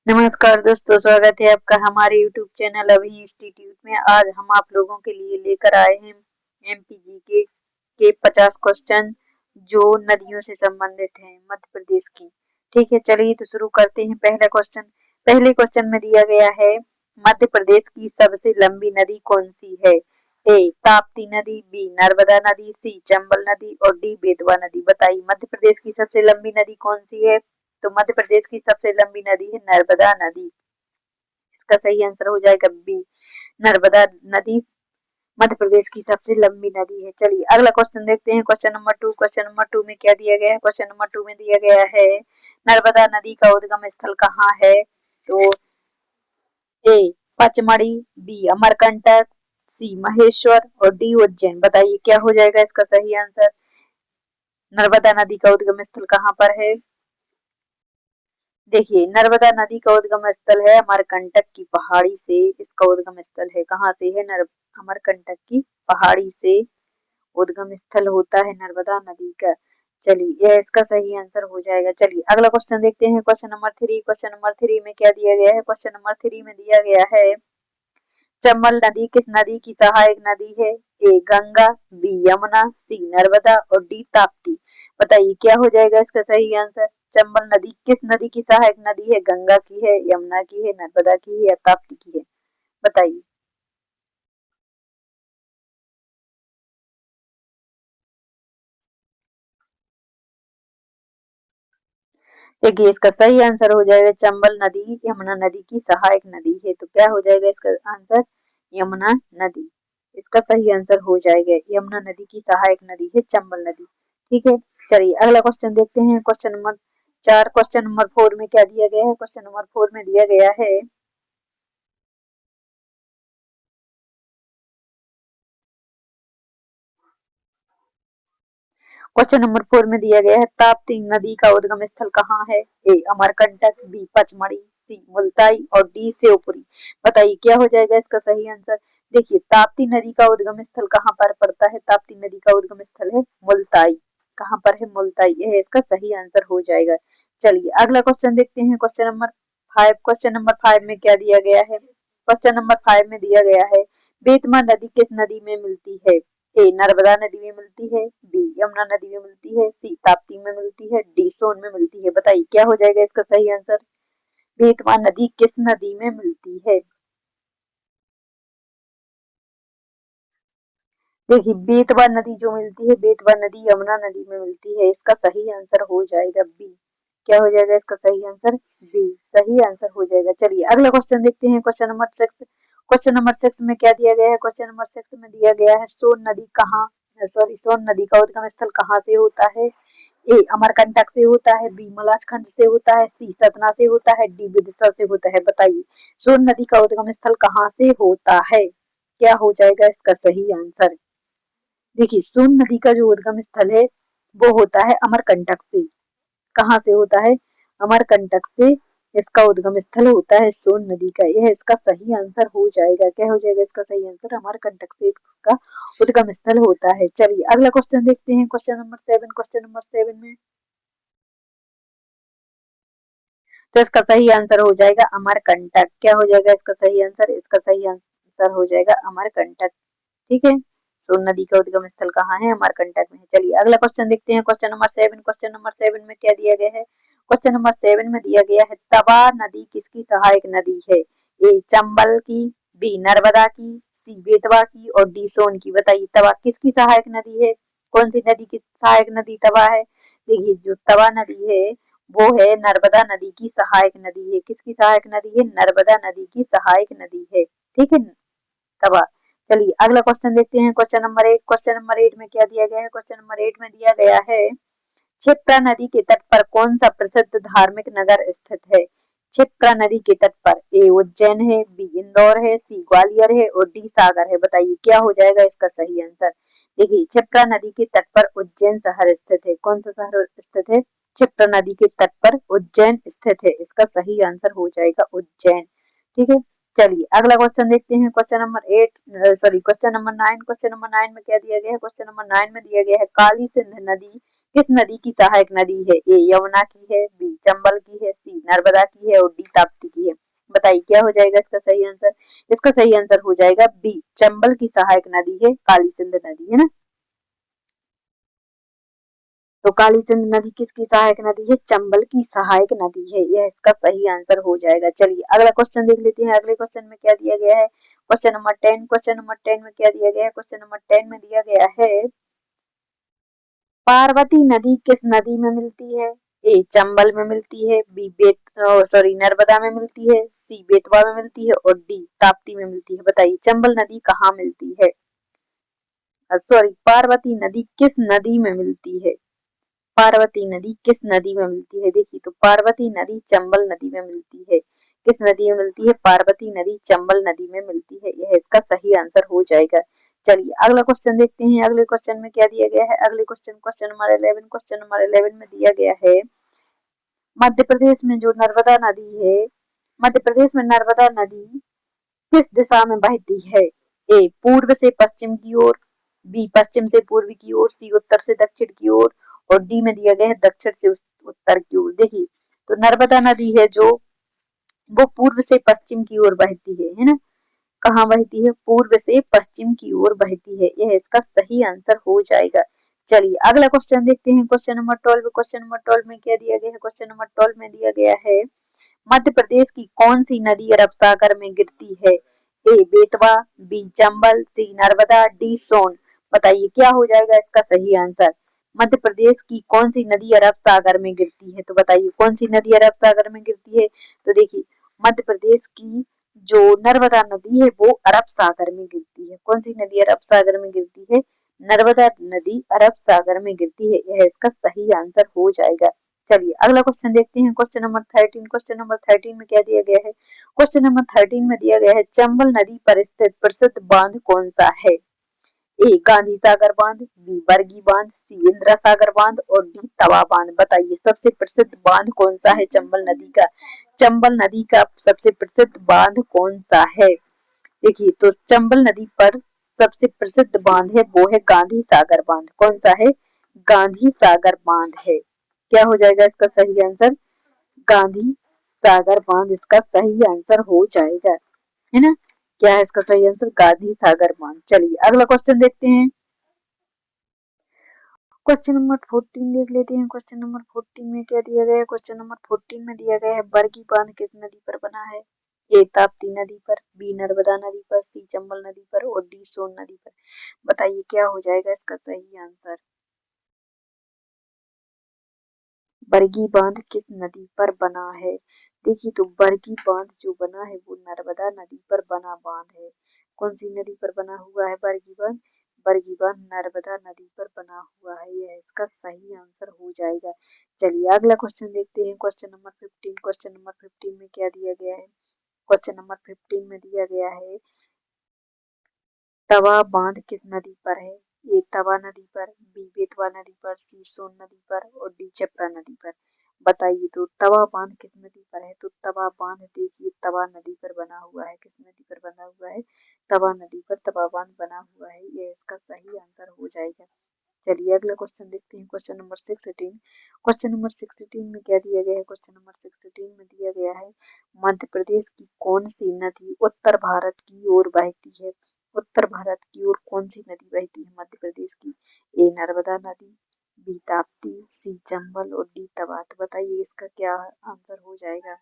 नमस्कार दोस्तों, स्वागत है आपका हमारे YouTube चैनल अभी इंस्टीट्यूट में। आज हम आप लोगों के लिए लेकर आए हैं एमपीजीके के 50 क्वेश्चन जो नदियों से संबंधित हैं मध्य प्रदेश की। ठीक है, चलिए तो शुरू करते हैं। पहले क्वेश्चन में दिया गया है मध्य प्रदेश की सबसे लंबी नदी कौन सी है? ए ताप्ती नदी, बी नर्मदा नदी, सी चंबल नदी और डी बेतवा नदी। बताइए मध्य प्रदेश की सबसे लंबी नदी कौन सी है? तो मध्य प्रदेश की सबसे लंबी नदी है नर्मदा नदी। इसका सही आंसर हो जाएगा बी, नर्मदा नदी मध्य प्रदेश की सबसे लंबी नदी है। चलिए अगला क्वेश्चन देखते हैं। क्वेश्चन नंबर 2 में क्या दिया गया है? क्वेश्चन नंबर 2 में दिया गया है नर्मदा नदी का उद्गम स्थल कहाँ है? तो ए पचमढ़ी, बी अमरकंटक, सी महेश्वर और डी उज्जैन। बताइए क्या हो जाएगा इसका सही आंसर? नर्मदा नदी का उद्गम स्थल कहाँ पर है? देखिए नर्मदा नदी का उद्गम स्थल है अमरकंटक की पहाड़ी से। इसका उद्गम स्थल है कहाँ से है? अमरकंटक की पहाड़ी से उद्गम स्थल होता है नर्मदा नदी का। चलिए यह इसका सही आंसर हो जाएगा। चलिए अगला क्वेश्चन देखते हैं। क्वेश्चन नंबर 3 में क्या दिया गया है? क्वेश्चन नंबर 3 में दिया गया है चंबल नदी किस नदी की सहायक नदी है? ए गंगा, बी यमुना, सी नर्मदा और डी ताप्ती। बताइए क्या हो जाएगा इसका सही आंसर? चंबल नदी किस नदी की सहायक नदी है? गंगा की है, यमुना की है, नर्मदा की है या ताप्ती की है? बताइए। देखिए इसका सही आंसर हो जाएगा चंबल नदी यमुना नदी की सहायक नदी है। तो क्या हो जाएगा इसका आंसर? यमुना नदी। इसका सही आंसर हो जाएगा यमुना नदी की सहायक नदी है चंबल नदी। ठीक है, चलिए अगला क्वेश्चन देखते हैं। Question number 4। क्वेश्चन नंबर 4 में क्या दिया गया है? क्वेश्चन नंबर 4 में दिया गया है क्वेश्चन नंबर 4 में दिया गया है ताप्ती नदी का उद्गम स्थल कहाँ है? ए अमरकंटक, बी पचमढ़ी, सी मुल्ताई और डी शिवपुरी। बताइए क्या हो जाएगा इसका सही आंसर? देखिए ताप्ती नदी का उद्गम स्थल कहाँ पर पड़ता है? ताप्ती नदी का उद्गम स्थल है मुल्ताई। कहाँ पर है? मुल्ताई। यह इसका सही आंसर हो जाएगा। चलिए अगला क्वेश्चन देखते हैं। क्वेश्चन नंबर 5 में क्या दिया गया है? क्वेश्चन नंबर 5 में दिया गया है बेतवा नदी किस नदी में मिलती है? ए नर्मदा नदी में मिलती है, बी यमुना नदी में मिलती है, सी ताप्ती में मिलती है, डी सोन में मिलती है। बताइए क्या हो जाएगा इसका सही आंसर? बेतवा नदी किस नदी में मिलती है? देखिए बेतवा नदी जो मिलती है, बेतवा नदी यमुना नदी में मिलती है। इसका सही आंसर हो जाएगा बी। क्या हो जाएगा इसका सही आंसर? बी, सही आंसर हो जाएगा। चलिए अगला क्वेश्चन देखते हैं। क्वेश्चन नंबर 6 में क्या दिया गया है? क्वेश्चन नंबर 6 में दिया गया है सोन नदी का उद्गम स्थल कहाँ से होता है? ए अमरकंटक से होता है, बी मलाचखंड से होता है, सी सतना से होता है, डी विदिशा से होता है। बताइए सोन नदी का उद्गम स्थल कहाँ से होता है? क्या हो जाएगा इसका सही आंसर? देखिए सोन नदी का जो उद्गम स्थल है वो होता है अमरकंटक से। कहाँ से होता है? अमरकंटक से इसका उद्गम स्थल होता है सोन नदी का। यह इसका सही आंसर हो जाएगा। क्या हो जाएगा इसका सही आंसर? अमरकंटक से इसका उद्गम स्थल होता है। चलिए अगला क्वेश्चन देखते हैं। क्वेश्चन नंबर 7 में तो इसका सही आंसर हो जाएगा अमरकंटक। क्या हो जाएगा इसका सही आंसर? इसका सही आंसर हो जाएगा अमरकंटक। ठीक है, सोन नदी का उद्गम स्थल कहाँ है? अमरकंटक में है। चलिए अगला क्वेश्चन देखते हैं। क्वेश्चन नंबर 7 में क्या दिया गया है? क्वेश्चन नंबर 7 में दिया गया है तवा नदी किसकी सहायक नदी है? ए चंबल की, बी नर्मदा की, सी बेतवा की और डी सोन की। बताइए तवा किसकी सहायक नदी है? कौन सी नदी की सहायक नदी तवा है? देखिए जो तवा नदी है वो है नर्मदा नदी की सहायक नदी है। किसकी सहायक नदी है? नर्मदा नदी की सहायक नदी है। ठीक है, तवा। चलिए अगला क्वेश्चन देखते हैं। क्वेश्चन नंबर 8 में क्या दिया गया है? क्वेश्चन नंबर 8 में दिया गया है क्षिप्रा नदी के तट पर कौन सा प्रसिद्ध धार्मिक नगर स्थित है? क्षिप्रा नदी के तट पर ए उज्जैन है, बी इंदौर है, सी ग्वालियर है और डी सागर है। बताइए क्या हो जाएगा इसका सही आंसर? देखिए क्षिप्रा नदी के तट पर उज्जैन शहर स्थित है। कौन सा शहर स्थित है? क्षिप्रा नदी के तट पर उज्जैन स्थित है। इसका सही आंसर हो जाएगा उज्जैन। ठीक है, चलिए अगला क्वेश्चन देखते हैं, question number 8 sorry question number 9। Question number 9 में क्या दिया गया है? क्वेश्चन नंबर 9 में दिया गया है काली सिंध नदी किस नदी की सहायक नदी है? ए यमुना की है, बी चंबल की है, सी नर्मदा की है और डी ताप्ती की है। बताइए क्या हो जाएगा इसका सही आंसर? इसका सही आंसर हो जाएगा बी चंबल की सहायक नदी है काली सिंध नदी, है ना। तो काली सिंध नदी किसकी सहायक नदी है? चंबल की सहायक नदी है, यह इसका सही आंसर हो जाएगा। चलिए अगला क्वेश्चन देख लेते हैं, अगले क्वेश्चन में क्या दिया गया है? Question number 10। क्वेश्चन नंबर 10 में क्या दिया गया है? क्वेश्चन नंबर 10 में दिया गया है पार्वती नदी किस नदी में मिलती है? ए चंबल में मिलती है, बी नर्मदा में मिलती है, सी बेतवा में मिलती है और डी ताप्ती में मिलती है। बताइए चंबल नदी कहाँ मिलती है? पार्वती नदी किस नदी में मिलती है? पार्वती नदी किस नदी में मिलती है? देखिए तो पार्वती नदी चंबल नदी में मिलती है। किस नदी में मिलती है? पार्वती नदी चंबल नदी में मिलती है, यह इसका सही आंसर हो जाएगा। चलिए अगला क्वेश्चन देखते हैं, अगले क्वेश्चन में क्या दिया गया है? अगले question question number 11। Question number 11 में दिया गया है मध्य प्रदेश में जो नर्मदा नदी है, मध्य प्रदेश में नर्मदा नदी किस दिशा में बहती है? ए पूर्व से पश्चिम की ओर, बी पश्चिम से पूर्व की ओर, सी उत्तर से दक्षिण की ओर और डी में दिया गया है दक्षिण से उत्तर की ओर। देखिए तो नर्मदा नदी है जो वो पूर्व से पश्चिम की ओर बहती है ना। कहाँ बहती है? पूर्व से पश्चिम की ओर बहती है, यह इसका सही आंसर हो जाएगा। चलिए अगला क्वेश्चन देखते हैं, क्वेश्चन नंबर 12। क्वेश्चन नंबर 12 में क्या दिया गया है? क्वेश्चन नंबर 12 में दिया गया है मध्य प्रदेश की कौन सी नदी अरब सागर में गिरती है? ए बेतवा, बी चंबल, सी नर्मदा, डी सोन। बताइए क्या हो जाएगा इसका सही आंसर? मध्य प्रदेश की कौन सी नदी अरब सागर में गिरती है? तो बताइए कौन सी नदी अरब सागर में गिरती है? तो देखिए मध्य प्रदेश की जो नर्मदा नदी है वो अरब सागर में गिरती है। कौन सी नदी अरब सागर में गिरती है? नर्मदा नदी अरब सागर में गिरती है, यह इसका सही आंसर हो जाएगा। चलिए अगला क्वेश्चन देखते हैं, क्वेश्चन नंबर 13। क्वेश्चन नंबर 13 में क्या दिया गया है? क्वेश्चन नंबर 13 में दिया गया है चंबल नदी पर स्थित प्रसिद्ध बांध कौन सा है? ए गांधी सागर बांध, बी बरगी बांध, सी इंदिरा सागर बांध और डी तवा बांध। बताइए सबसे प्रसिद्ध बांध कौन सा है चंबल नदी का? चंबल नदी का सबसे प्रसिद्ध बांध कौन सा है? देखिए तो चंबल नदी पर सबसे प्रसिद्ध बांध है वो है गांधी सागर बांध। कौन सा है? गांधी सागर बांध है। क्या हो जाएगा इसका सही आंसर? गांधी सागर बांध इसका सही आंसर हो जाएगा, है ना। क्या है इसका सही आंसर? गांधी सागर बांध। चलिए अगला क्वेश्चन देखते हैं, क्वेश्चन नंबर 14 देख लेते हैं। क्वेश्चन नंबर 14 में क्या दिया गया है? क्वेश्चन नंबर 14 में दिया गया है बरगी बांध किस नदी पर बना है? ए ताप्ती नदी पर, बी नर्मदा नदी पर, सी चंबल नदी पर और डी सोन नदी पर। बताइए क्या हो जाएगा इसका सही आंसर? बरगी बांध किस नदी पर बना है? देखिए तो बरगी बांध जो बना है वो नर्मदा नदी पर बना बांध है। कौन सी नदी पर बना हुआ है बरगी बांध? बरगी बांध नर्मदा नदी पर बना हुआ है, यह इसका सही आंसर हो जाएगा। चलिए अगला क्वेश्चन देखते हैं, क्वेश्चन नंबर 15। क्वेश्चन नंबर 15 में क्या दिया गया है? क्वेश्चन नंबर 15 में दिया गया है तवा बांध किस नदी पर है? ए तवा नदी पर, बी बेतवा नदी पर, सी सोन नदी पर और डी चपरा नदी पर। बताइए तो तवा बांध किस नदी पर है? तो तवा बांध देखिए तवा नदी पर बना हुआ है। किस नदी पर बना हुआ है? तवा नदी पर तवा बांध बना हुआ है, यह इसका सही आंसर हो जाएगा। चलिए अगला क्वेश्चन देखते हैं, क्वेश्चन नंबर 16। क्वेश्चन नंबर 16 में क्या दिया गया है? क्वेश्चन नंबर 16 में दिया गया है मध्य प्रदेश की कौन सी नदी उत्तर भारत की ओर बहती है? उत्तर भारत की ओर कौन सी नदी बहती है मध्य प्रदेश की? ए नर्मदा नदी, बी ताप्ती, सी चंबल और डी तवा। तो बताइए इसका क्या आंसर हो जाएगा?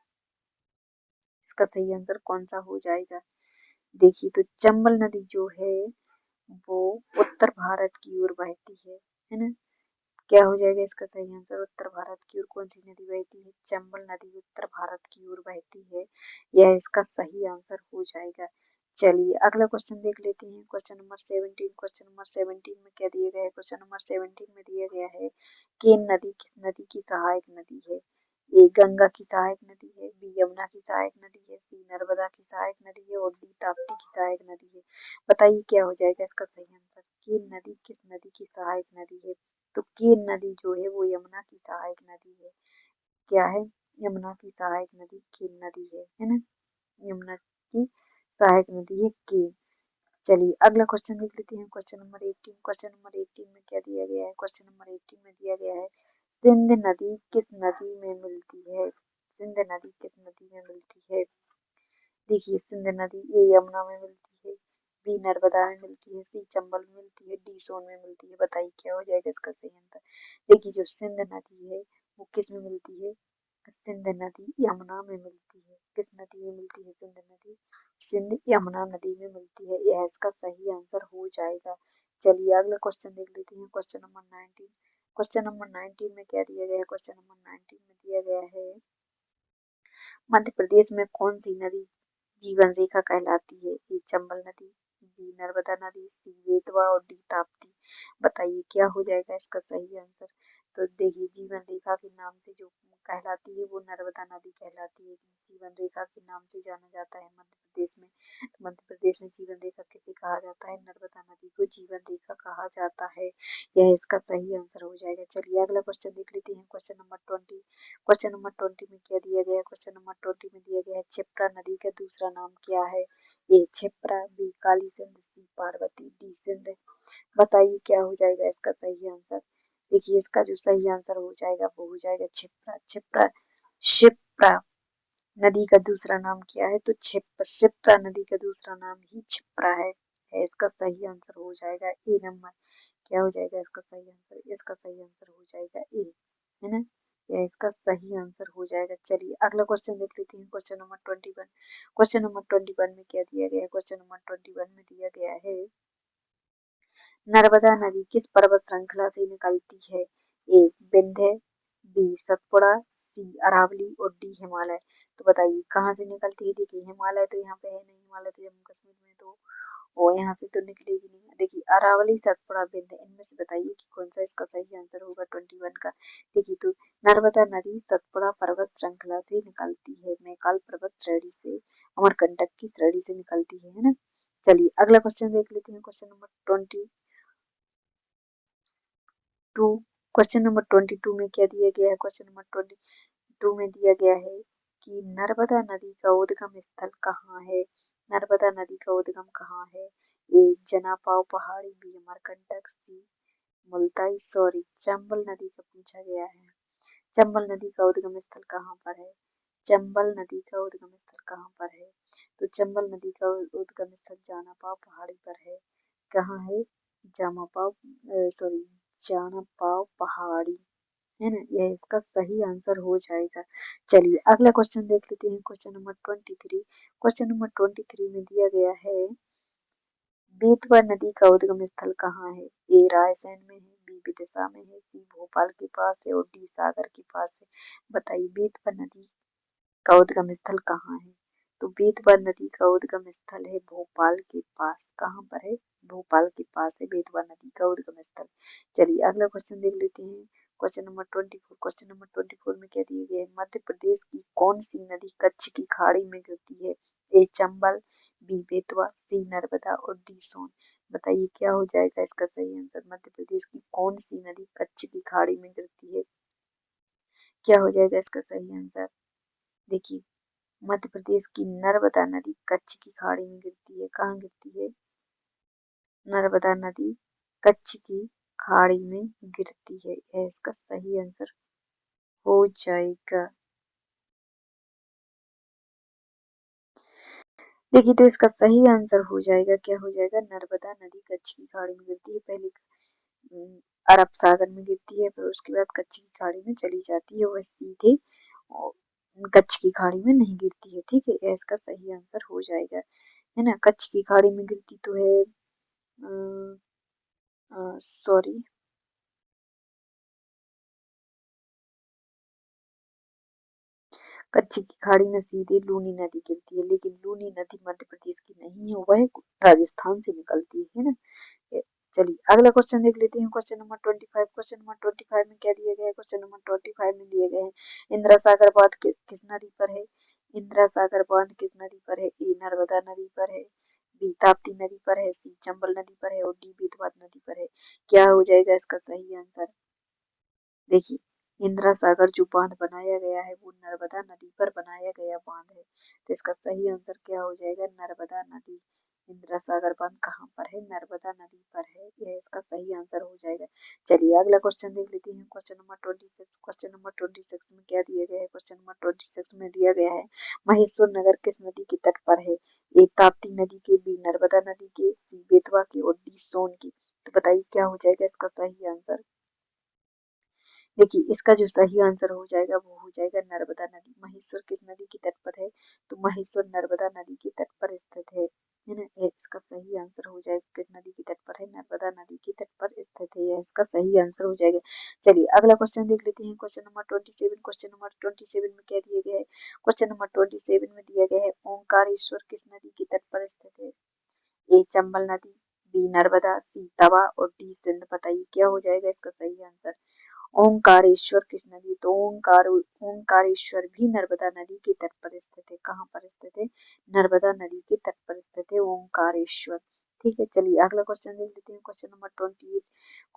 इसका सही आंसर कौन सा हो जाएगा? देखिए तो चंबल नदी जो है वो उत्तर भारत की ओर बहती है ना। क्या हो जाएगा इसका सही आंसर? उत्तर भारत की ओर कौन सी नदी बहती है? चंबल नदी उत्तर भारत की ओर बहती है, यह इसका सही आंसर हो जाएगा। चलिए अगला क्वेश्चन देख लेते हैं, क्वेश्चन नंबर 17। क्वेश्चन नंबर 17 में क्या दिया गया है? क्वेश्चन नंबर 17 में दिया गया है केन नदी किस नदी की सहायक नदी है? ए गंगा की सहायक नदी है, बी यमुना की सहायक नदी है, सी नर्मदा की सहायक नदी है और डी ताप्ती की सहायक नदी है। बताइए क्या हो जाएगा इसका सही आंसर? केन नदी किस नदी की सहायक नदी है? तो केन नदी जो है वो यमुना की सहायक नदी है। क्या है? यमुना की सहायक नदी केन नदी है ना। यमुना की सहायक नदी है केन। चलिए अगला क्वेश्चन देख लेते हैं। Question number 18। क्वेश्चन नंबर 18 में क्या दिया गया है? क्वेश्चन नंबर 18 में दिया गया है सिंध नदी किस नदी में मिलती है? सिंध नदी किस नदी में मिलती है? देखिए सिंध नदी ए यमुना में मिलती है, बी नर्मदा में मिलती है, सी चंबल में मिलती है, डी सोन में मिलती है। बताइए क्या हो जाएगा इसका सही आंसर? देखिए जो सिंध नदी है वो किस में मिलती है? सिंध नदी यमुना में मिलती है। किस नदी में मिलती है सिंध नदी? सिंध यमुना नदी में मिलती है। यह इसका सही आंसर हो जाएगा। चलिए अगला क्वेश्चन देख लेते हैं। Question number 19। क्वेश्चन नंबर 19 में क्या दिया गया है? क्वेश्चन नंबर 19 में दिया गया है मध्य प्रदेश में कौन सी नदी जीवन रेखा कहलाती है? ए चंबल नदी, बी नर्मदा नदी, सी बेतवा और डी ताप्ती। बताइए क्या हो जाएगा इसका सही आंसर? तो देखिए जीवन रेखा के नाम से जो कहलाती है वो नर्मदा नदी कहलाती है। जीवन रेखा के नाम से जाना जाता है मध्य प्रदेश में। तो मध्य प्रदेश में जीवन रेखा किसे कहा जाता है? नर्मदा नदी को जीवन रेखा कहा जाता है। यह इसका सही आंसर हो जाएगा। चलिए अगला क्वेश्चन देख लेते हैं। Question number 20। क्वेश्चन नंबर 20 में क्या दिया गया है? क्वेश्चन नंबर 20 में दिया गया है क्षिप्रा नदी का दूसरा नाम क्या है? ए क्षिप्रा, बी काली सिंध, सी पार्वती, डी सिंध। बताइए क्या हो जाएगा इसका सही आंसर? देखिए इसका जो सही आंसर हो जाएगा वो हो जाएगा क्षिप्रा। क्षिप्रा क्षिप्रा नदी का दूसरा नाम क्या है? तो क्षिप्रा नदी का दूसरा नाम ही क्षिप्रा है। इसका सही आंसर हो जाएगा ए नंबर। क्या हो जाएगा इसका सही आंसर? इसका सही आंसर हो जाएगा ए, है ना? यह इसका सही आंसर हो जाएगा। चलिए अगला क्वेश्चन देख लेते हैं। Question number 21। क्वेश्चन नंबर 21 में क्या दिया गया है? क्वेश्चन नंबर 21 में दिया गया है नर्मदा नदी किस पर्वत श्रृंखला से निकलती है? ए विंध्य, बी सतपुड़ा, सी अरावली और डी हिमालय। तो बताइए कहाँ से निकलती है? देखिए हिमालय तो यहाँ पे है नहीं, हिमालय तो जम्मू कश्मीर में, तो और यहाँ से तो निकलेगी नहीं। देखिए अरावली, सतपुड़ा, विंध्य, इनमें से बताइए कि कौन सा इसका सही आंसर होगा 21 का। देखिए तो नर्मदा नदी सतपुड़ा पर्वत श्रृंखला से निकलती है, मैकाल पर्वत श्रेणी से, अमरकंटक की श्रेणी से निकलती है ना? चलिए अगला क्वेश्चन देख लेते हैं। Question number 22। क्वेश्चन नंबर 22 में क्या दिया गया है? क्वेश्चन नंबर 22 में दिया गया है कि नर्मदा नदी का उद्गम स्थल कहाँ है? नर्मदा नदी का उद्गम कहाँ है? ए जनापाव पहाड़ी, बी अमरकंटक, सी मुल्ताई सॉरी चंबल नदी का पूछा गया है। चंबल नदी का उद्गम स्थल कहाँ पर है? चंबल नदी का उद्गम स्थल कहाँ पर है? तो चंबल नदी का उद्गम स्थल जानापाव पहाड़ी पर है। कहाँ है? जानापाव पहाड़ी, है ना? यह इसका सही आंसर हो जाएगा। चलिए अगला क्वेश्चन देख लेते हैं। Question number 23। क्वेश्चन नंबर 23 में दिया गया है बेतवा नदी का उद्गम स्थल कहाँ है? ए रायसेन में है, बी विदिशा में है, सी भोपाल के पास है और डी सागर के पास है। बताइए बेतवा नदी का उद्गम स्थल कहाँ है? तो बेतवा नदी का उद्गम स्थल है भोपाल के पास। कहाँ पर है? भोपाल के पास है बेतवा नदी का उद्गम स्थल। चलिए अगला क्वेश्चन देख लेते हैं। Question number 24। क्वेश्चन नंबर 24 में क्या दिए गए हैं? मध्य प्रदेश की कौन सी नदी कच्छ की खाड़ी में गिरती है? ए चंबल, बी बेतवा, सी नर्मदा और डी सोन। बताइए क्या हो जाएगा इसका सही आंसर? मध्य प्रदेश की कौन सी नदी कच्छ की खाड़ी में गिरती है? क्या हो जाएगा इसका सही आंसर? देखिए मध्य प्रदेश की नर्मदा नदी कच्छ की खाड़ी में गिरती है। कहाँ गिरती है? नर्मदा नदी कच्छ की खाड़ी में गिरती है। यह इसका सही आंसर हो जाएगा। देखिए तो इसका सही आंसर हो जाएगा, क्या हो जाएगा? नर्मदा नदी कच्छ की खाड़ी में गिरती है। पहले अरब सागर में गिरती है, फिर उसके बाद कच्छ की खाड़ी में चली जाती है। वह सीधे कच्छ की खाड़ी में नहीं गिरती है। ठीक है, यह इसका सही आंसर हो जाएगा, है ना? कच्छ की खाड़ी में गिरती तो है सॉरी कच्छ की खाड़ी में सीधे लूनी नदी गिरती है, लेकिन लूनी नदी मध्य प्रदेश की नहीं है, वह राजस्थान से निकलती है ना? चलिए अगला क्वेश्चन देख लेते हैं। Question number 25। क्वेश्चन नंबर 25 में क्या दिया गया है? क्वेश्चन नंबर 25 में दिए गए हैं इंदिरा सागर बांध किस नदी पर है? इंदिरा सागर बांध किस नदी पर है? ए नर्मदा नदी पर है, बी ताप्ती नदी पर है, सी चंबल नदी पर है और डी बेतवा नदी पर है। क्या हो जाएगा इसका सही आंसर? देखिए इंदिरा सागर जो बांध बनाया गया है वो नर्मदा नदी पर बनाया गया बांध है। तो इसका सही आंसर क्या हो जाएगा? नर्मदा नदी। इंदिरा सागर बांध कहाँ पर है? नर्मदा नदी पर है। यह इसका सही आंसर हो जाएगा। चलिए अगला क्वेश्चन देख लेते हैं। Question number 26। क्वेश्चन नंबर 26 में क्या दिया गया है? क्वेश्चन नंबर 26 में दिया गया है महेश्वर नगर किस नदी के तट पर है? ए ताप्ती नदी के, बी नर्मदा नदी के, सी बेतवा के और डी सोन के। तो बताइए क्या हो जाएगा इसका सही आंसर? देखिए इसका जो सही आंसर हो जाएगा वो हो जाएगा नर्मदा नदी। महेश्वर किस नदी के तट पर है? तो महेश्वर नर्मदा नदी के तट पर स्थित है ना। ये इसका सही आंसर हो जाएगा। किस नदी के तट पर है? नर्मदा नदी के तट पर स्थित है। यह इसका सही आंसर हो जाएगा। चलिए अगला क्वेश्चन देख लेते हैं। Question number 27। क्वेश्चन नंबर 27 में क्या दिया गया है? क्वेश्चन नंबर 27 में दिया गया है ओंकारेश्वर किस नदी के तट पर स्थित है? ए चंबल नदी, बी नर्मदा, सी तवा और डी सिंध। बताइए क्या हो जाएगा इसका सही आंसर? ओंकारेश्वर किस नदी? तो ओंकारेश्वर भी नर्मदा नदी के तट पर स्थित है। कहाँ पर स्थित है? नर्मदा नदी के तट पर स्थित है ओंकारेश्वर। ठीक है, चलिए अगला क्वेश्चन देख लेते हैं। Question number 28।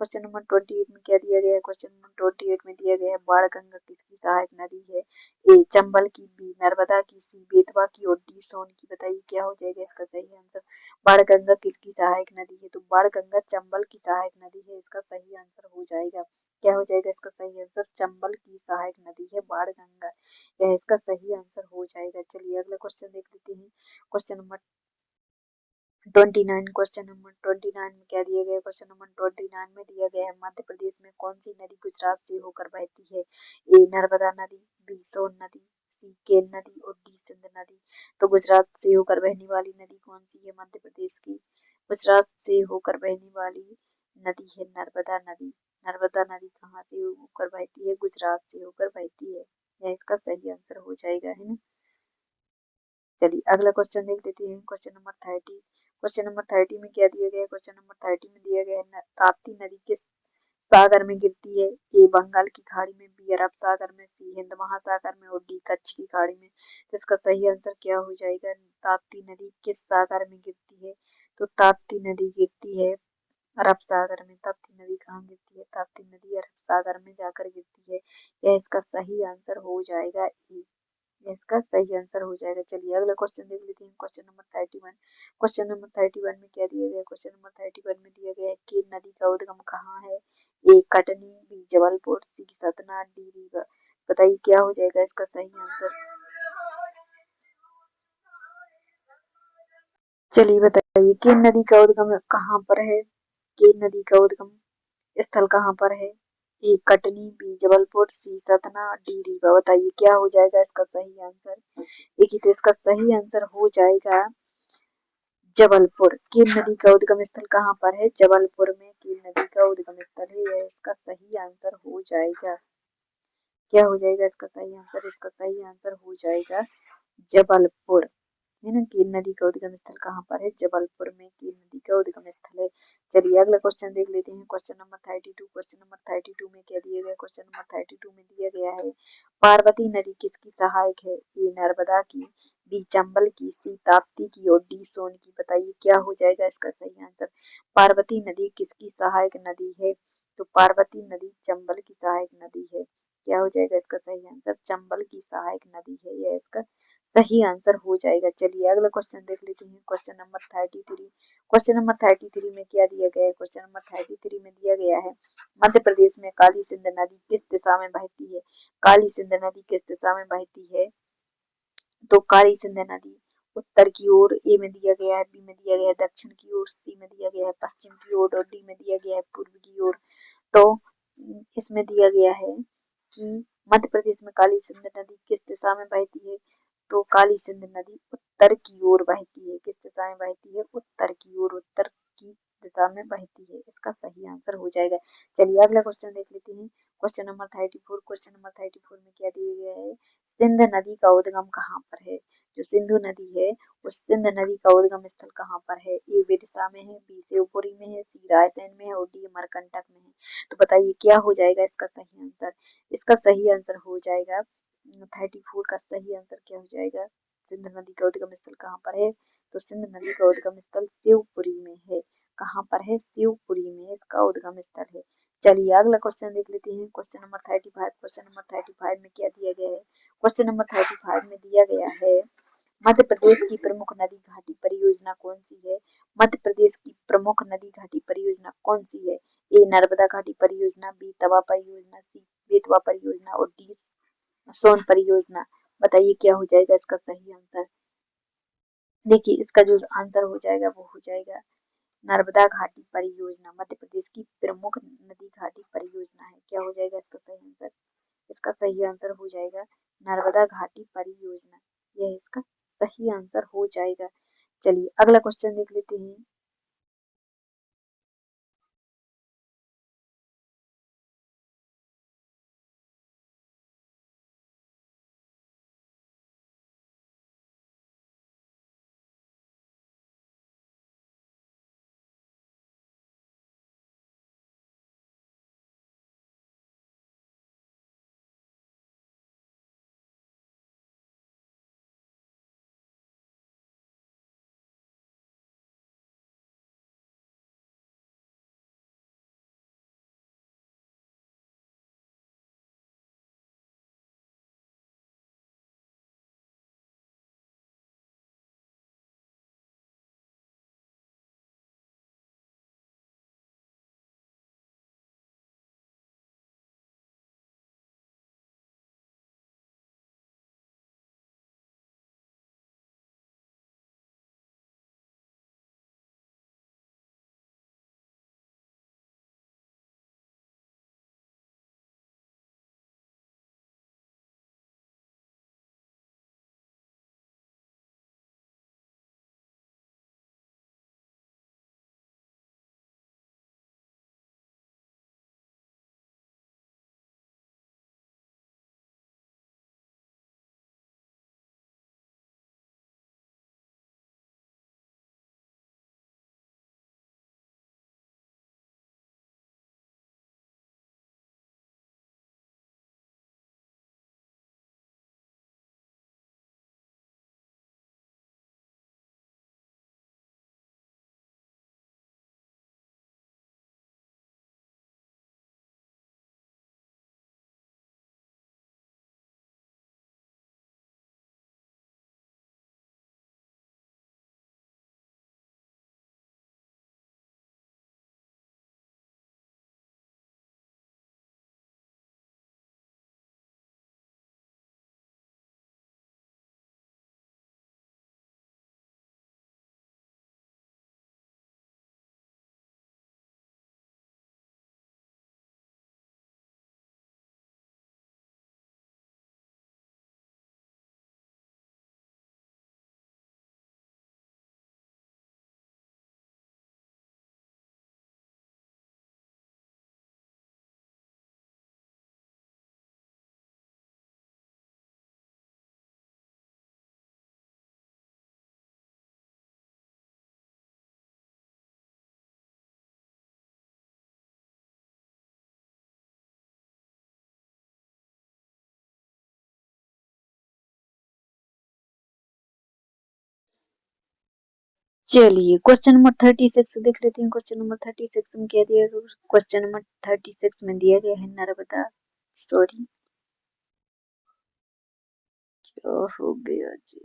क्वेश्चन नंबर 28 में क्या दिया गया है? क्वेश्चन नंबर 28 में दिया गया है बाणगंगा किसकी सहायक नदी है? ए चंबल की, बी नर्मदा की, सी बेतवा की और डी सोन की। बताइए क्या हो जाएगा इसका सही आंसर? बाणगंगा किसकी सहायक नदी है? तो बाणगंगा चंबल की सहायक नदी है। इसका सही आंसर हो जाएगा। क्या हो जाएगा इसका सही आंसर? चंबल की सहायक नदी है बाणगंगा। यह इसका सही आंसर हो जाएगा। चलिए अगला क्वेश्चन देख लेते हैं। Question number 29। क्वेश्चन नंबर 29 में क्या दिया गया है? क्वेश्चन नंबर 29 में दिया गया है मध्य प्रदेश में कौन सी नदी गुजरात से होकर बहती है? ए नर्मदा नदी, बी सोन नदी, सी केन नदी और डी सिंध नदी। तो गुजरात से होकर बहने वाली नदी कौन सी है मध्य प्रदेश की? गुजरात से होकर बहने वाली नदी है नर्मदा नदी। नर्मदा नदी कहाँ से होकर बहती है? गुजरात से होकर बहती है। यह इसका सही आंसर हो जाएगा, है ना। चलिए अगला क्वेश्चन देख लेते हैं। Question number 30। क्वेश्चन नंबर 30 में क्या दिया गया है? क्वेश्चन नंबर 30 में दिया गया है ताप्ती नदी किस सागर में गिरती है? ए बंगाल की खाड़ी में, बी अरब सागर में, सी हिंद महासागर में और डी कच्छ की खाड़ी में। तो इसका सही आंसर क्या हो जाएगा? ताप्ती नदी किस सागर में गिरती है? तो ताप्ती नदी गिरती है अरब सागर में। ताप्ती नदी कहाँ गिरती है? ताप्ती नदी अरब सागर में जाकर गिरती है। यह इसका सही आंसर हो जाएगा। इसका सही आंसर हो जाएगा। चलिए अगला क्वेश्चन देख लेते हैं। Question number 31। क्वेश्चन नंबर 31 में क्या दिया गया है? क्वेश्चन नंबर 31 में दिया गया है कि नदी का उद्गम कहाँ है? ए कटनी, बी जबलपुर, सी सतना, डी रीवा। बताइए क्या हो जाएगा इसका सही आंसर? चलिए बताइए कि नदी का उद्गम कहाँ पर है? कि नदी का उद्गम स्थल कहाँ पर है? ए कटनी, बी जबलपुर, सी सतना, डी रीवा। बताइए क्या हो जाएगा इसका सही आंसर? देखिए तो इसका सही आंसर हो जाएगा जबलपुर। कील नदी का उद्गम स्थल कहाँ पर है? जबलपुर में कील नदी का उद्गम स्थल है। यह इसका सही आंसर हो जाएगा। क्या हो जाएगा इसका सही आंसर? इसका सही आंसर हो जाएगा जबलपुर, है ना। कील नदी का उद्गम स्थल कहाँ पर है? जबलपुर में कील नदी का उद्गम स्थल है। चलिए अगला क्वेश्चन देख लेते हैं। Question number 32। क्वेश्चन नंबर 32 में क्या दिया गया? क्वेश्चन नंबर 32 में दिया गया है पार्वती नदी किसकी सहायक है? ए नर्मदा की, बी चंबल की, सी ताप्ती की और डी सोन की। बताइए क्या हो जाएगा इसका सही आंसर? पार्वती नदी किसकी सहायक नदी है? तो पार्वती नदी चंबल की सहायक नदी है। क्या हो जाएगा इसका सही आंसर? चंबल की सहायक नदी है। यह इसका सही आंसर हो जाएगा। चलिए अगला क्वेश्चन देख लेते हैं। Question number 33। क्वेश्चन नंबर 33 में क्या दिया गया है? क्वेश्चन नंबर 33 में दिया गया है मध्य प्रदेश में काली सिंध नदी किस दिशा में बहती है? काली सिंध नदी किस दिशा में बहती है? तो काली सिंध नदी उत्तर की ओर ए में दिया गया है, बी में दिया गया है दक्षिण की ओर, सी में दिया गया है पश्चिम की ओर और डी में दिया गया है पूर्व की ओर। तो इसमें दिया गया है कि मध्य प्रदेश में काली सिंध नदी किस दिशा में बहती है? तो काली सिंध नदी उत्तर की ओर बहती है। किस दिशा में बहती है? उत्तर की ओर, उत्तर की दिशा में बहती है। इसका सही आंसर हो जाएगा। चलिए अगला क्वेश्चन देख लेते हैं। Question number 34। क्वेश्चन नंबर 34 में क्या दिया गया है? सिंध नदी का उद्गम कहाँ पर है? जो सिंधु नदी है उस सिंध नदी का उद्गम स्थल कहाँ पर है? ए विदिशा में है, बी शिवपुरी में है, सी रायसेन में है और डी अमरकंटक में है। तो बताइए क्या हो जाएगा इसका सही आंसर? इसका सही आंसर हो जाएगा 34 का सही आंसर क्या हो जाएगा? सिंध नदी का उद्गम स्थल कहाँ पर है? तो सिंध नदी का उद्गम स्थल शिवपुरी में है। कहाँ पर है? शिवपुरी में इसका उद्गम स्थल है। चलिए अगला क्वेश्चन देख लेते हैं। Question number 35। क्वेश्चन नंबर 35 में क्या दिया गया है? क्वेश्चन नंबर 35 में दिया गया है मध्य प्रदेश की प्रमुख नदी घाटी परियोजना कौन सी है? मध्य प्रदेश की प्रमुख नदी घाटी परियोजना कौन सी है? ए नर्मदा घाटी परियोजना, बी तवा परियोजना, सी बेतवा परियोजना और डी सोन परियोजना। बताइए क्या हो जाएगा इसका सही आंसर? देखिए इसका जो आंसर हो जाएगा वो हो जाएगा नर्मदा घाटी परियोजना। मध्य प्रदेश की प्रमुख नदी घाटी परियोजना है। क्या हो जाएगा इसका सही आंसर? इसका सही आंसर हो जाएगा नर्मदा घाटी परियोजना। यह इसका सही आंसर हो जाएगा। चलिए अगला क्वेश्चन देख लेते हैं। चलिए क्वेश्चन नंबर 36 देख लेते हैं। क्वेश्चन नंबर 36 में क्या दिया गया? क्वेश्चन नंबर 36 में दिया गया है नर्मदा सॉरी क्या हो गया जी।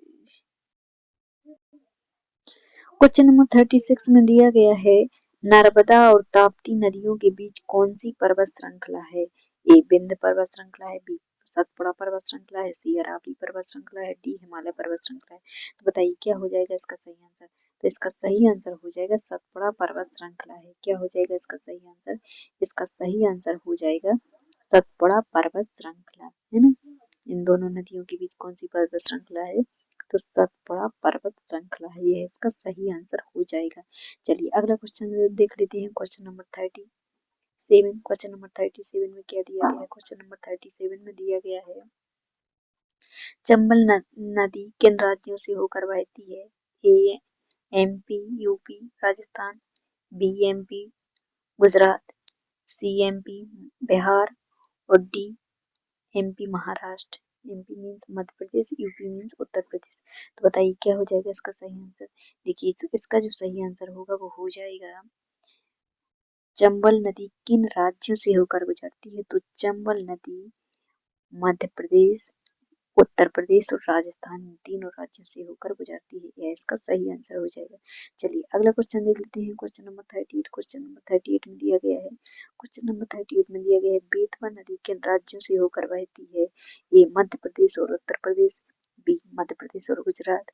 क्वेश्चन नंबर 36 में दिया गया है नर्मदा और ताप्ती नदियों के बीच कौन सी पर्वत श्रृंखला है? ए विंध्य पर्वत श्रृंखला है, बी सतपुड़ा पर्वत श्रृंखला है, सी अरावली पर्वत श्रृंखला है, डी हिमालय पर्वत श्रृंखला है। तो बताइए क्या हो जाएगा इसका सही आंसर? तो इसका सही आंसर हो जाएगा सतपुड़ा पर्वत श्रृंखला है। क्या हो जाएगा इसका सही आंसर? इसका सही आंसर हो जाएगा सतपुड़ा पर्वत श्रृंखला, है ना। इन दोनों नदियों के बीच कौन सी पर्वत श्रृंखला है? तो सतपुड़ा पर्वत श्रृंखला है। यह इसका सही आंसर हो जाएगा। चलिए अगला क्वेश्चन देख लेते हैं। Question number 37। क्वेश्चन नंबर 37 में क्या दिया गया है? क्वेश्चन नंबर 37 में दिया गया है चंबल नदी किन राज्यों से होकर बहती है? A MP, UP, Rajasthan, B MP, Gujarat, C MP, Bihar और D MP Maharashtra. MP means Madhya Pradesh, UP means Uttar Pradesh. तो बताइए क्या हो जाएगा इसका सही आंसर? देखिए इसका जो सही आंसर होगा वो हो जाएगा चंबल नदी किन राज्यों से होकर गुजरती है? तो चंबल नदी मध्य प्रदेश, उत्तर प्रदेश और राजस्थान इन तीनों राज्यों से होकर गुजरती है। यह इसका सही आंसर हो जाएगा। चलिए अगला क्वेश्चन देख लेते हैं। Question number 38। क्वेश्चन नंबर 38 में दिया गया है, क्वेश्चन नंबर 38 में दिया गया है, बेतवा नदी किन राज्यों से होकर बहती है? ए मध्य प्रदेश और उत्तर प्रदेश, बी मध्य प्रदेश और गुजरात,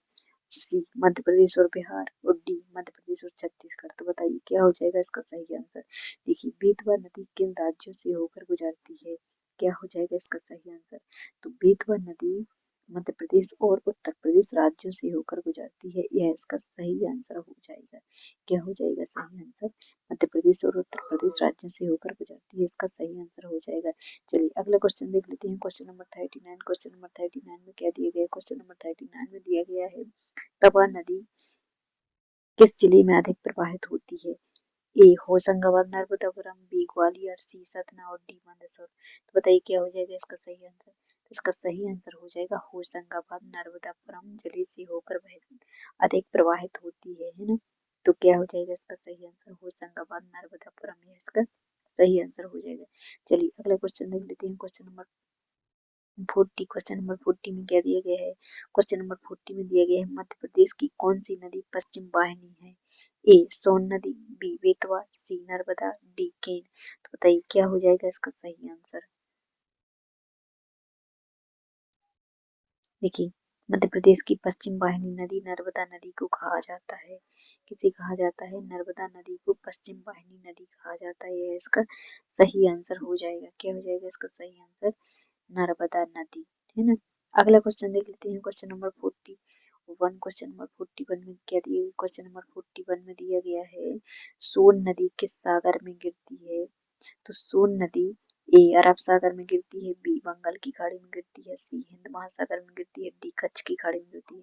सी मध्य प्रदेश और बिहार और डी मध्य प्रदेश और छत्तीसगढ़। तो बताइए क्या हो जाएगा इसका सही आंसर। देखिए बेतवा नदी किन राज्यों से होकर गुजरती है, क्या हो जाएगा इसका सही आंसर। तो बेतवा नदी मध्य प्रदेश और उत्तर प्रदेश राज्यों से होकर गुजरती है। यह इसका सही आंसर हो जाएगा। क्या हो जाएगा सही आंसर? मध्य प्रदेश और उत्तर प्रदेश राज्यों से होकर गुजरती है, इसका सही आंसर हो जाएगा। चलिए अगला क्वेश्चन देख लेते हैं। Question number 39। क्वेश्चन नंबर 39 में क्या दिया गया है? क्वेश्चन नंबर 39 में दिया गया है, तवा नदी किस जिले में अधिक प्रवाहित होती है? ए होशंगाबाद नर्मदापुरम, बी ग्वालियर, सी सतना और डी मंदसौर। तो बताइए क्या हो जाएगा इसका सही आंसर। तो इसका सही आंसर हो जाएगा होशंगाबाद नर्मदापुरम जिले से होकर वह अधिक प्रवाहित होती है ना। तो क्या हो जाएगा इसका सही आंसर, होशंगाबाद नर्मदापुरम, यह इसका सही आंसर हो जाएगा। चलिए अगला क्वेश्चन देख लेते हैं। Question number 40। क्वेश्चन नंबर 40 में क्या दिया गया है? क्वेश्चन नंबर 40 में दिया गया है, मध्य प्रदेश की कौन सी नदी पश्चिम वाहिनी है? ए सोन नदी, बी बेतवा, सी नर्मदा, डी केन। तो बताइए क्या हो जाएगा इसका सही आंसर। देखिए मध्य प्रदेश की पश्चिम वाहिनी नदी नर्मदा नदी को कहा जाता है। किसे कहा जाता है? नर्मदा नदी को पश्चिम वाहिनी नदी कहा जाता है। यह इसका सही आंसर हो जाएगा। क्या हो जाएगा इसका सही आंसर? नर्मदा नदी, है ना। अगला क्वेश्चन देख लेते हैं। Question number 41। क्वेश्चन नंबर 41 में क्या दिया? क्वेश्चन नंबर 41 में दिया गया है, सोन नदी किस सागर में गिरती है? तो सोन नदी ए अरब सागर में गिरती है, बी बंगाल की खाड़ी में गिरती है, सी हिंद महासागर में गिरती है, डी कच्छ की खाड़ी में गिरती है।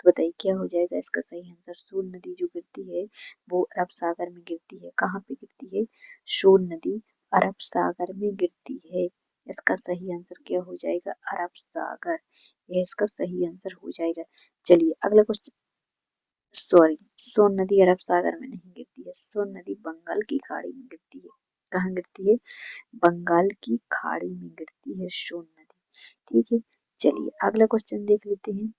तो बताइए क्या हो जाएगा इसका सही आंसर। सोन नदी जो गिरती है वो अरब सागर में गिरती है। कहाँ पे गिरती है? सोन नदी अरब सागर में गिरती है। इसका सही आंसर क्या हो जाएगा? अरब सागर, यह इसका सही आंसर हो जाएगा। चलिए अगला क्वेश्चन, सॉरी सोन नदी अरब सागर में नहीं गिरती है, सोन नदी बंगाल की खाड़ी में गिरती है। कहाँ गिरती है? बंगाल की खाड़ी में गिरती है सोन नदी। ठीक है, चलिए अगला क्वेश्चन देख लेते हैं।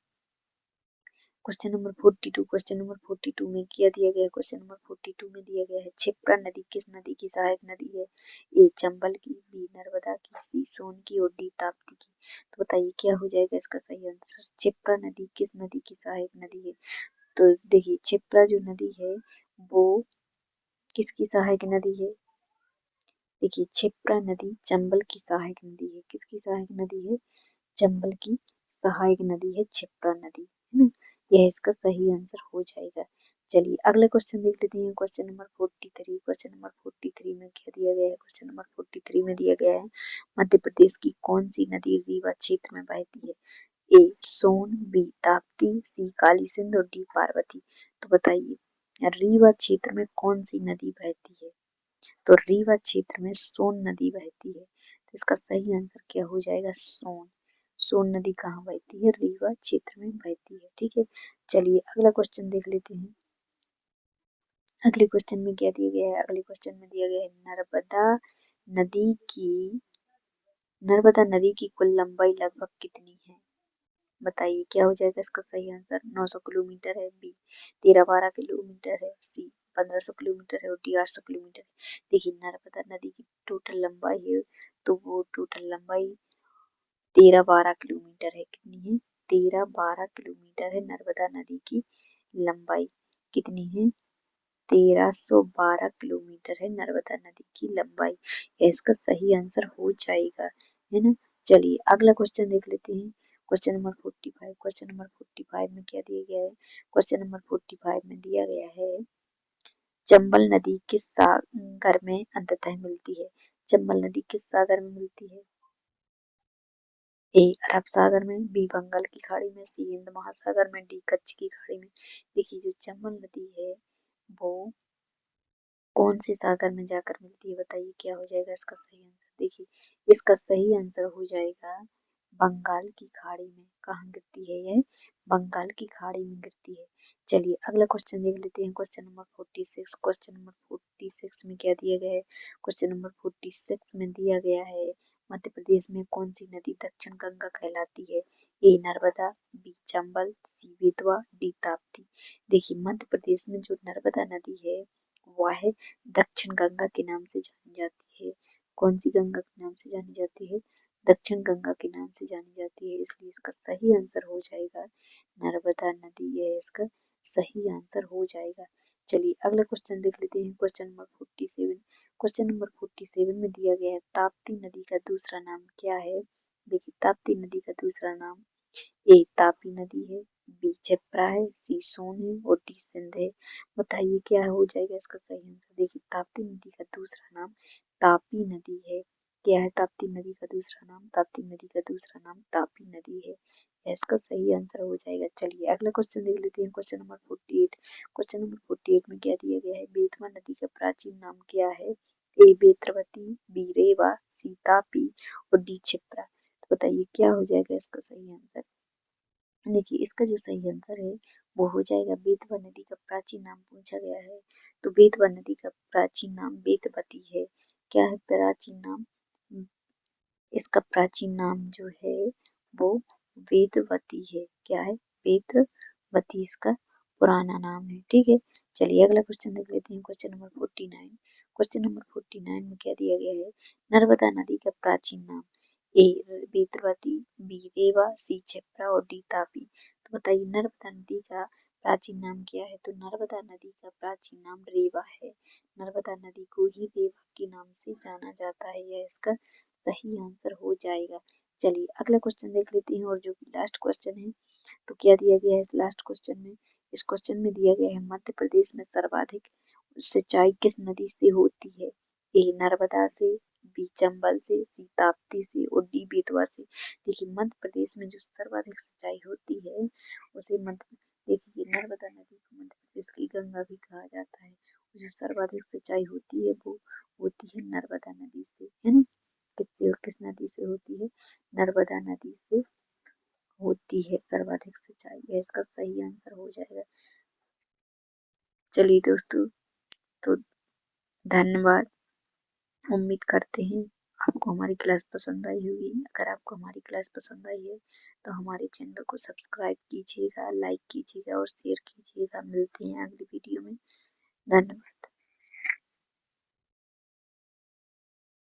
Question number 42। क्वेश्चन नंबर 42 में क्या दिया गया है? क्वेश्चन नंबर 42 में दिया गया है, क्षिप्रा नदी किस नदी की सहायक नदी है? ए चंबल की, बी नर्मदा की, सी सोन की और डी ताप्ती की। तो बताइए क्या हो जाएगा इसका सही आंसर। क्षिप्रा नदी किस नदी की सहायक नदी है? तो देखिए क्षिप्रा जो नदी है वो किसकी सहायक नदी है? देखिए क्षिप्रा नदी चंबल की सहायक नदी है। किसकी सहायक नदी है? चंबल की सहायक नदी है क्षिप्रा नदी, है ना। यह इसका सही आंसर हो जाएगा। चलिए अगला क्वेश्चन देख लेते हैं। Question number 43। क्वेश्चन नंबर 43 में क्या दिया गया है? क्वेश्चन नंबर 43 में दिया गया है, मध्य प्रदेश की कौन सी नदी रीवा क्षेत्र में बहती है? ए सोन, बी ताप्ती, सी काली सिंध और डी पार्वती। तो बताइए रीवा क्षेत्र में कौन सी नदी बहती है? तो रीवा क्षेत्र में सोन नदी बहती है। तो इसका सही आंसर क्या हो जाएगा? सोन। सोन नदी कहाँ बहती है? रीवा क्षेत्र में बहती है। ठीक है, चलिए अगला क्वेश्चन देख लेते हैं। अगले क्वेश्चन में क्या दिया गया है? अगले क्वेश्चन में दिया गया है, नदी की नर्मदा नदी की कुल लंबाई लगभग कितनी है? बताइए क्या हो जाएगा इसका सही आंसर। 900 किलोमीटर है, बी 13-12 किलोमीटर है, सी 1500 किलोमीटर है और डी 800 किलोमीटर है। देखिए नर्मदा नदी की टोटल लंबाई है तो वो टोटल लंबाई 13-12 किलोमीटर है। कितनी है? 13-12 किलोमीटर है नर्मदा नदी की लंबाई। कितनी है? 1312 किलोमीटर है नर्मदा नदी की लंबाई। इसका सही आंसर हो जाएगा, है ना। चलिए अगला क्वेश्चन देख लेते हैं। Question number 45। क्वेश्चन नंबर 45 में क्या दिया गया है? क्वेश्चन नंबर 45 में दिया गया है, चंबल नदी किस सागर में अंततः मिलती है? चंबल नदी किस सागर में मिलती है? ए अरब सागर में, बी बंगाल की खाड़ी में, सी हिंद महासागर में, डी कच्छ की खाड़ी में। देखिए जो चंबल नदी है वो कौन से सागर में जाकर मिलती है? बताइए क्या हो जाएगा इसका सही आंसर। देखिए इसका सही आंसर हो जाएगा बंगाल की खाड़ी में। कहाँ गिरती है यह? बंगाल की खाड़ी में गिरती है। चलिए अगला क्वेश्चन देख लेते हैं। Question number 46। क्वेश्चन नंबर 46 में क्या दिया गया है? क्वेश्चन नंबर 46 में दिया गया है मध्य प्रदेश में कौन सी नदी दक्षिण गंगा कहलाती है? ए नर्मदा, बी चंबल, सी बेतवा, डी ताप्ती। देखिए मध्य प्रदेश में जो नर्मदा नदी है वह दक्षिण गंगा के नाम से जानी जाती है। कौन सी गंगा के नाम से जानी जाती है? दक्षिण गंगा के नाम से जानी जाती है। इसलिए इसका सही आंसर हो जाएगा नर्मदा नदी। यह इसका सही आंसर हो जाएगा। चलिए अगला क्वेश्चन देख लेते हैं। Question number 47। क्वेश्चन नंबर 47 में दिया गया है ताप्ती नदी का दूसरा नाम क्या है? देखिए ताप्ती नदी का दूसरा नाम ए तापी नदी है, बी क्षिप्रा है, सी सोन है और डी सिंध है। बताइए क्या हो जाएगा इसका सही आंसर? देखिए ताप्ती नदी का दूसरा नाम तापी नदी है। क्या है ताप्ती नदी का दूसरा नाम? ताप्ती नदी का दूसरा नाम तापी नदी है। इसका सही आंसर हो जाएगा। चलिए अगला क्वेश्चन देख लेते हैं। Question number 48। क्वेश्चन नंबर 48 में क्या दिया गया है? बेतवा नदी का प्राचीन नाम क्या है? ए बेत्रवती, बी रेवा, सी तापी और डी क्षिप्रा। तो बताइए क्या हो जाएगा इसका सही आंसर? देखिए इसका जो सही आंसर है वो हो जाएगा बेतवा नदी का प्राचीन नाम पूछा गया है तो बेतवा नदी का प्राचीन नाम बेतवती है। क्या है प्राचीन नाम? इसका प्राचीन नाम जो है वो वेदवती है। क्या है? वेदवती इसका पुराना नाम है। ठीक है। चलिए अगला क्वेश्चन देख लेते हैं। Question number 49। क्वेश्चन नंबर 49 में क्या दिया गया है? नर्मदा नदी का प्राचीन नाम ए वेदवती, बी रेवा, सी क्षिप्रा और डी तापी। तो बताइए नर्मदा नदी का प्राचीन नाम क्या है? तो नर्मदा नदी का प्राचीन नाम रेवा है। नर्मदा नदी को ही रेवा के नाम से जाना जाता है। यह इसका सही आंसर हो जाएगा। चलिए अगला क्वेश्चन देख लेते हैं और जो कि लास्ट क्वेश्चन है। तो क्या दिया गया है इस लास्ट क्वेश्चन में? इस क्वेश्चन में दिया गया है मध्य प्रदेश में सर्वाधिक सिंचाई किस नदी से होती है? ए नर्मदा से, बी चंबल से, सी ताप्ती से और डी बेतवा से। देखिए मध्य प्रदेश में जो सर्वाधिक सिंचाई होती है उसे देखिए नर्मदा नदी को मध्य प्रदेश की गंगा भी कहा जाता है। जो सर्वाधिक सिंचाई होती है वो होती है नर्मदा नदी से, है ना? किससे और किस नदी से होती है? नर्मदा नदी से होती है सर्वाधिक सिंचाई। यह इसका सही आंसर हो जाएगा। चलिए दोस्तों, तो धन्यवाद। उम्मीद करते हैं आपको हमारी क्लास पसंद आई होगी। अगर आपको हमारी क्लास पसंद आई है तो हमारे चैनल को सब्सक्राइब कीजिएगा, लाइक कीजिएगा और शेयर कीजिएगा। मिलते हैं अगली वीडियो में। धन्यवाद।